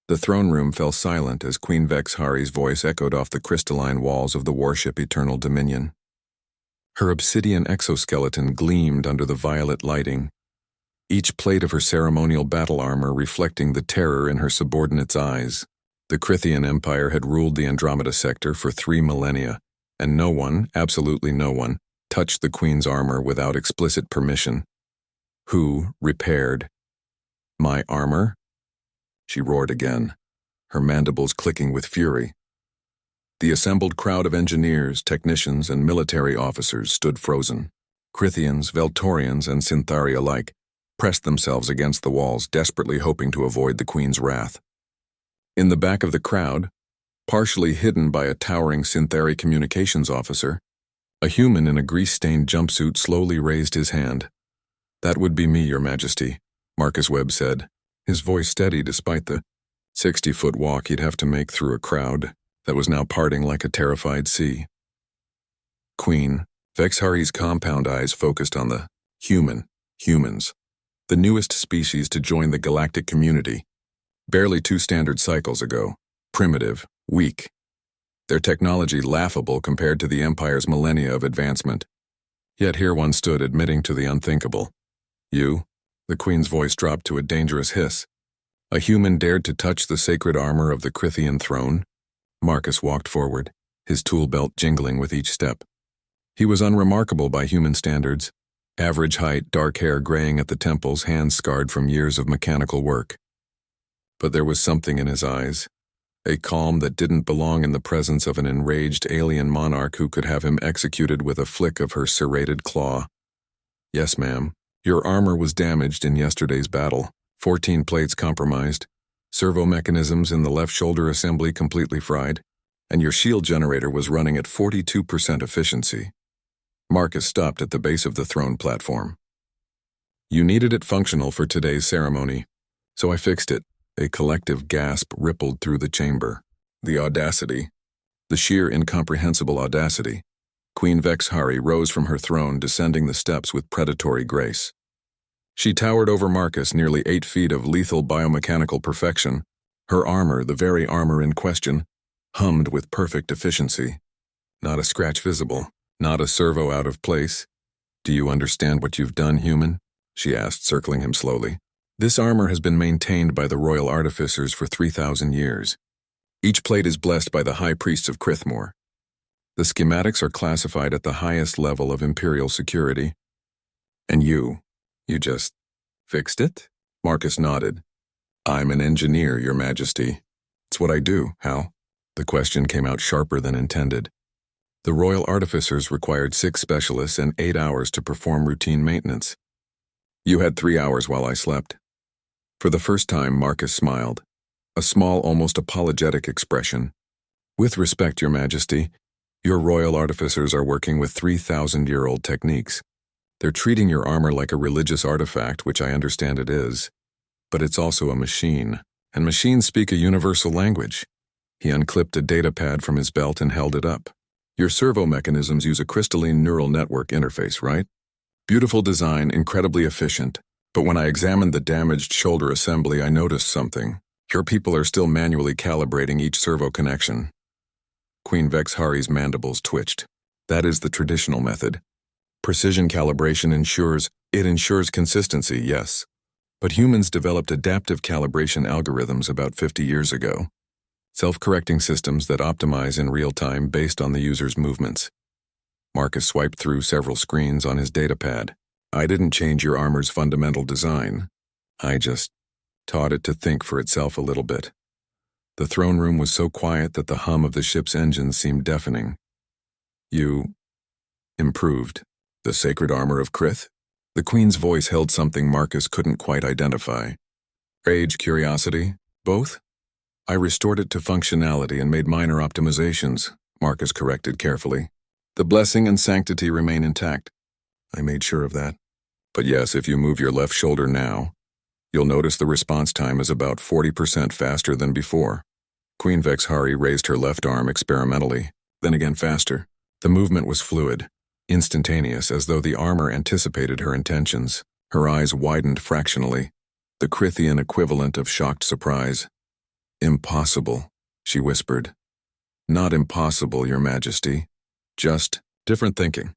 The throne room fell silent as Queen Vexhari's voice echoed off the crystalline walls of the warship Eternal Dominion. Her obsidian exoskeleton gleamed under the violet lighting, each plate of her ceremonial battle armor reflecting the terror in her subordinates' eyes. The Crithian Empire had ruled the Andromeda sector for 3 millennia, and no one, absolutely no one, touched the Queen's armor without explicit permission. Who repaired my armor? She roared again, her mandibles clicking with fury. The assembled crowd of engineers, technicians, and military officers stood frozen. Crithians, Veltorians, and Synthari alike pressed themselves against the walls, desperately hoping to avoid the Queen's wrath. In the back of the crowd, partially hidden by a towering Synthari communications officer, a human in a grease-stained jumpsuit slowly raised his hand. "That would be me, Your Majesty," Marcus Webb said, his voice steady despite the 60-foot walk he'd have to make through a crowd that was now parting like a terrified sea. Queen Vexhari's compound eyes focused on the humans, the newest species to join the galactic community. Barely 2 standard cycles ago, primitive, weak. Their technology laughable compared to the Empire's millennia of advancement. Yet here one stood admitting to the unthinkable. "You?" The Queen's voice dropped to a dangerous hiss. "A human dared to touch the sacred armor of the Crithian throne?" Marcus walked forward, his tool belt jingling with each step. He was unremarkable by human standards. Average height, dark hair graying at the temples, hands scarred from years of mechanical work. But there was something in his eyes, a calm that didn't belong in the presence of an enraged alien monarch who could have him executed with a flick of her serrated claw. "Yes, ma'am. Your armor was damaged in yesterday's battle, 14 plates compromised, servo mechanisms in the left shoulder assembly completely fried, and your shield generator was running at 42% efficiency." Marcus stopped at the base of the throne platform. "You needed it functional for today's ceremony, so I fixed it." A collective gasp rippled through the chamber. The audacity, the sheer incomprehensible audacity. Queen Vexhari rose from her throne, descending the steps with predatory grace. She towered over Marcus, nearly 8 feet of lethal biomechanical perfection. Her armor, the very armor in question, hummed with perfect efficiency. Not a scratch visible, not a servo out of place. "Do you understand what you've done, human?" she asked, circling him slowly. "This armor has been maintained by the royal artificers for 3,000 years. Each plate is blessed by the high priests of Krithmore. The schematics are classified at the highest level of imperial security. And you just fixed it?" Marcus nodded. "I'm an engineer, Your Majesty. It's what I do." "How?" The question came out sharper than intended. "The royal artificers required 6 specialists and 8 hours to perform routine maintenance. You had 3 hours while I slept." For the first time, Marcus smiled, a small, almost apologetic expression. "With respect, Your Majesty, your royal artificers are working with 3,000-year-old techniques. They're treating your armor like a religious artifact, which I understand it is. But it's also a machine, and machines speak a universal language." He unclipped a data pad from his belt and held it up. "Your servo mechanisms use a crystalline neural network interface, right? Beautiful design, incredibly efficient. But when I examined the damaged shoulder assembly, I noticed something. Your people are still manually calibrating each servo connection." Queen Vexhari's mandibles twitched. "That is the traditional method. Precision calibration ensures consistency, yes. But humans developed adaptive calibration algorithms about 50 years ago. Self-correcting systems that optimize in real time based on the user's movements." Marcus swiped through several screens on his datapad. "I didn't change your armor's fundamental design. I just taught it to think for itself a little bit." The throne room was so quiet that the hum of the ship's engines seemed deafening. "You improved the sacred armor of Krith?" The Queen's voice held something Marcus couldn't quite identify. "Rage, curiosity, both?" "I restored it to functionality and made minor optimizations," Marcus corrected carefully. "The blessing and sanctity remain intact." "I made sure of that. But yes, if you move your left shoulder now, you'll notice the response time is about 40% faster than before." Queen Vexhari raised her left arm experimentally, then again faster. The movement was fluid, instantaneous, as though the armor anticipated her intentions. Her eyes widened fractionally, the Crithian equivalent of shocked surprise. Impossible, she whispered. Not impossible, Your Majesty. Just different thinking.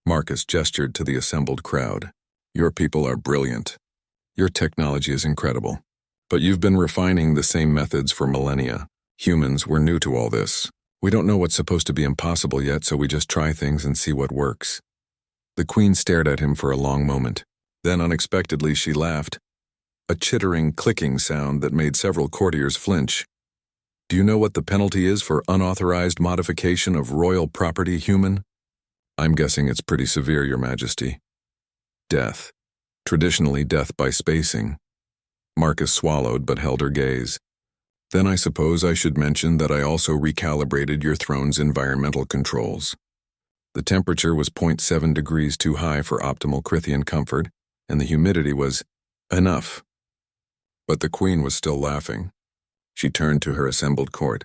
Marcus gestured to the assembled crowd. Your people are brilliant. Your technology is incredible. But you've been refining the same methods for millennia. Humans were new to all this. We don't know what's supposed to be impossible yet, so we just try things and see what works. The Queen stared at him for a long moment. Then unexpectedly she laughed. A chittering, clicking sound that made several courtiers flinch. Do you know what the penalty is for unauthorized modification of royal property, human? I'm guessing it's pretty severe, Your Majesty. Death. Traditionally death by spacing. Marcus swallowed but held her gaze. Then I suppose I should mention that I also recalibrated your throne's environmental controls. The temperature was 0.7 degrees too high for optimal Crithian comfort, and the humidity was enough. But the Queen was still laughing. She turned to her assembled court.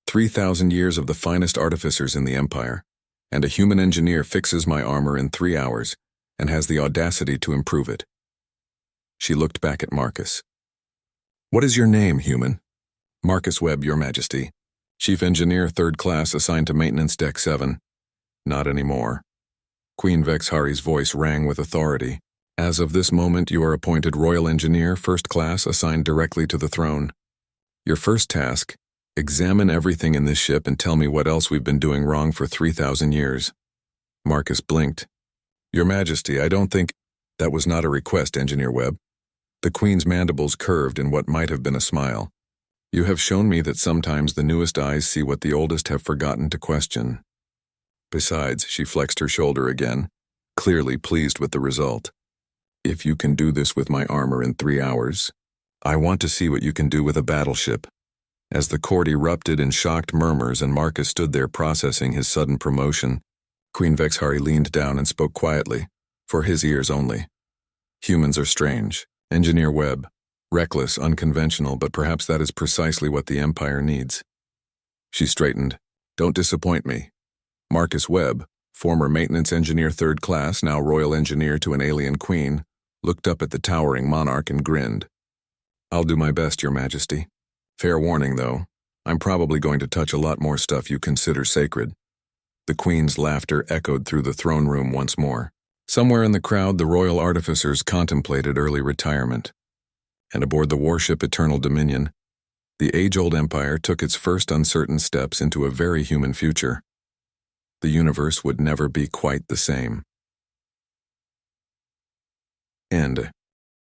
3,000 years of the finest artificers in the Empire, and a human engineer fixes my armor in 3 hours and has the audacity to improve it. She looked back at Marcus. What is your name, human? Marcus Webb, Your Majesty. Chief Engineer, 3rd Class, assigned to Maintenance Deck 7. Not anymore. Queen Vexhari's voice rang with authority. As of this moment, you are appointed Royal Engineer, 1st Class, assigned directly to the throne. Your first task, examine everything in this ship and tell me what else we've been doing wrong for 3,000 years. Marcus blinked. Your Majesty, I don't think... That was not a request, Engineer Webb. The Queen's mandibles curved in what might have been a smile. You have shown me that sometimes the newest eyes see what the oldest have forgotten to question. Besides, she flexed her shoulder again, clearly pleased with the result. If you can do this with my armor in 3 hours, I want to see what you can do with a battleship. As the court erupted in shocked murmurs and Marcus stood there processing his sudden promotion, Queen Vexhari leaned down and spoke quietly, for his ears only. Humans are strange. Engineer Webb. Reckless, unconventional, but perhaps that is precisely what the Empire needs. She straightened. Don't disappoint me. Marcus Webb, former maintenance engineer 3rd Class, now royal engineer to an alien queen, looked up at the towering monarch and grinned. I'll do my best, Your Majesty. Fair warning, though. I'm probably going to touch a lot more stuff you consider sacred. The Queen's laughter echoed through the throne room once more. Somewhere in the crowd, the royal artificers contemplated early retirement. And aboard the warship Eternal Dominion, the age-old empire took its first uncertain steps into a very human future. The universe would never be quite the same. End.